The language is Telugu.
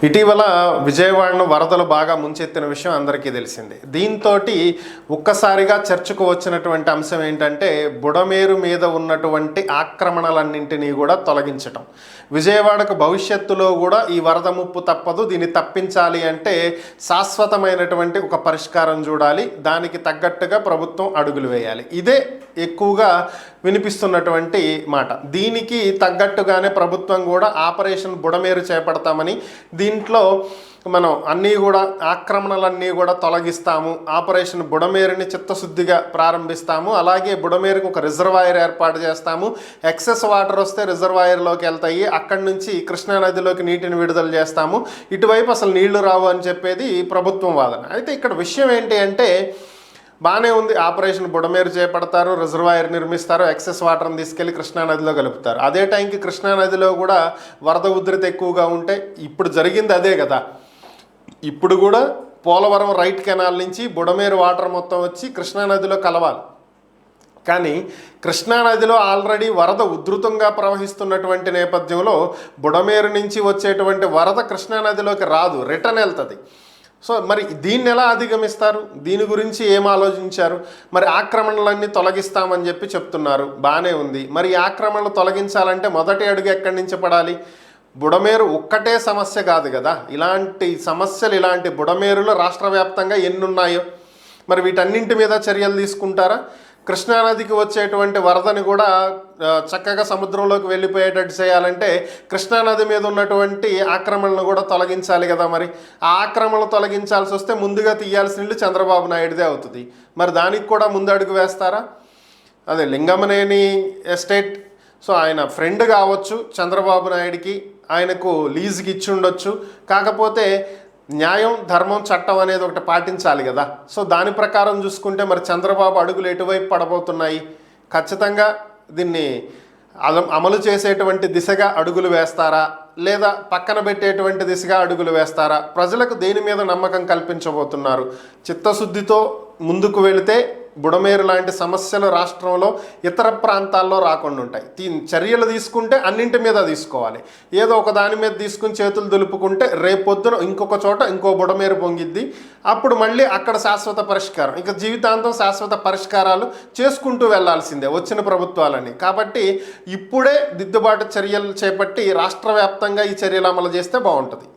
ఇటీవల విజయవాడను వరదలు బాగా ముంచెత్తిన విషయం అందరికీ తెలిసిందే. దీంతో ఒక్కసారిగా చర్చకు వచ్చినటువంటి అంశం ఏంటంటే బుడమేరు మీద ఉన్నటువంటి ఆక్రమణలన్నింటినీ కూడా తొలగించటం. విజయవాడకు భవిష్యత్తులో కూడా ఈ వరద ముప్పు తప్పదు, దీన్ని తప్పించాలి అంటే శాశ్వతమైనటువంటి ఒక పరిష్కారం చూడాలి, దానికి తగ్గట్టుగా ప్రభుత్వం అడుగులు వేయాలి. ఇదే ఎక్కువగా వినిపిస్తున్నటువంటి మాట. దీనికి తగ్గట్టుగానే ప్రభుత్వం కూడా ఆపరేషన్ బుడమేరు చేపడతామని, దీంట్లో మనం అన్నీ కూడా ఆక్రమణలన్నీ కూడా తొలగిస్తాము, ఆపరేషన్ బుడమేరుని చిత్తశుద్ధిగా ప్రారంభిస్తాము, అలాగే బుడమేరుకు ఒక రిజర్వాయర్ ఏర్పాటు చేస్తాము, ఎక్సెస్ వాటర్ వస్తే రిజర్వాయర్లోకి వెళ్తాయి, అక్కడి నుంచి కృష్ణానదిలోకి నీటిని విడుదల చేస్తాము, ఇటువైపు అసలు నీళ్లు రావు అని చెప్పేది ప్రభుత్వం వాదన. అయితే ఇక్కడ విషయం ఏంటి అంటే బాగానే ఉంది, ఆపరేషన్ బుడమేరు చేపడతారు, రిజర్వాయర్ నిర్మిస్తారు, ఎక్సెస్ వాటర్ని తీసుకెళ్లి కృష్ణానదిలో కలుపుతారు. అదే టైంకి కృష్ణానదిలో కూడా వరద ఉధృతి ఎక్కువగా ఉంటే ఇప్పుడు జరిగింది అదే కదా. ఇప్పుడు కూడా పోలవరం రైట్ కెనాల్ నుంచి బుడమేరు వాటర్ మొత్తం వచ్చి కృష్ణానదిలో కలవాలి. కానీ కృష్ణానదిలో ఆల్రెడీ వరద ఉధృతంగా ప్రవహిస్తున్నటువంటి నేపథ్యంలో బుడమేరు నుంచి వచ్చేటువంటి వరద కృష్ణానదిలోకి రాదు, రిటర్న్ వెళ్తుంది. సో మరి దీన్ని ఎలా అధిగమిస్తారు? దీని గురించి ఏం ఆలోచించారు? మరి ఆక్రమణలన్నీ తొలగిస్తామని చెప్పి చెప్తున్నారు, బాగానే ఉంది. మరి ఈ ఆక్రమణలు తొలగించాలంటే మొదటి అడుగు ఎక్కడి నుంచి పడాలి? బుడమేరు ఒక్కటే సమస్య కాదు కదా, ఇలాంటి సమస్యలు, ఇలాంటి బుడమేరులో రాష్ట్ర వ్యాప్తంగా ఎన్నున్నాయో, మరి వీటన్నింటి మీద చర్యలు తీసుకుంటారా? కృష్ణానదికి వచ్చేటువంటి వరదని కూడా చక్కగా సముద్రంలోకి వెళ్ళిపోయేటట్టు చేయాలంటే కృష్ణానది మీద ఉన్నటువంటి ఆక్రమణలు కూడా తొలగించాలి కదా. మరి ఆ ఆక్రమణలు తొలగించాల్సి వస్తే ముందుగా తీయాల్సిన ఇల్లు చంద్రబాబు నాయుడుదే అవుతుంది. మరి దానికి కూడా ముందు అడుగు వేస్తారా? అదే లింగమనేని ఎస్టేట్, సో ఆయన ఫ్రెండ్ కావచ్చు చంద్రబాబు నాయుడికి, ఆయనకు లీజుకి ఇచ్చి ఉండొచ్చు, కాకపోతే న్యాయం, ధర్మం, చట్టం అనేది ఒకటి పాటించాలి కదా. సో దాని ప్రకారం చూసుకుంటే మరి చంద్రబాబు అడుగులు ఎటువైపు పడబోతున్నాయి? ఖచ్చితంగా దీన్ని అమలు చేసేటువంటి దిశగా అడుగులు వేస్తారా, లేదా పక్కన పెట్టేటువంటి దిశగా అడుగులు వేస్తారా? ప్రజలకు దేని మీద నమ్మకం కల్పించబోతున్నారు? చిత్తశుద్ధితో ముందుకు వెళితే బుడమేరు లాంటి సమస్యలు రాష్ట్రంలో ఇతర ప్రాంతాల్లో రాకుండా ఉంటాయి. చర్యలు తీసుకుంటే అన్నింటి మీద తీసుకోవాలి. ఏదో ఒక దాని మీద తీసుకుని చేతులు దులుపుకుంటే రేపొద్దున ఇంకొక చోట ఇంకో బుడమేరు పొంగిద్ది, అప్పుడు మళ్ళీ అక్కడ శాశ్వత పరిష్కారం, ఇక జీవితాంతం శాశ్వత పరిష్కారాలు చేసుకుంటూ వెళ్లాల్సిందే వచ్చిన ప్రభుత్వాలని. కాబట్టి ఇప్పుడే దిద్దుబాటు చర్యలు చేపట్టి రాష్ట్ర వ్యాప్తంగా ఈ చర్యలు అమలు చేస్తే బాగుంటుంది.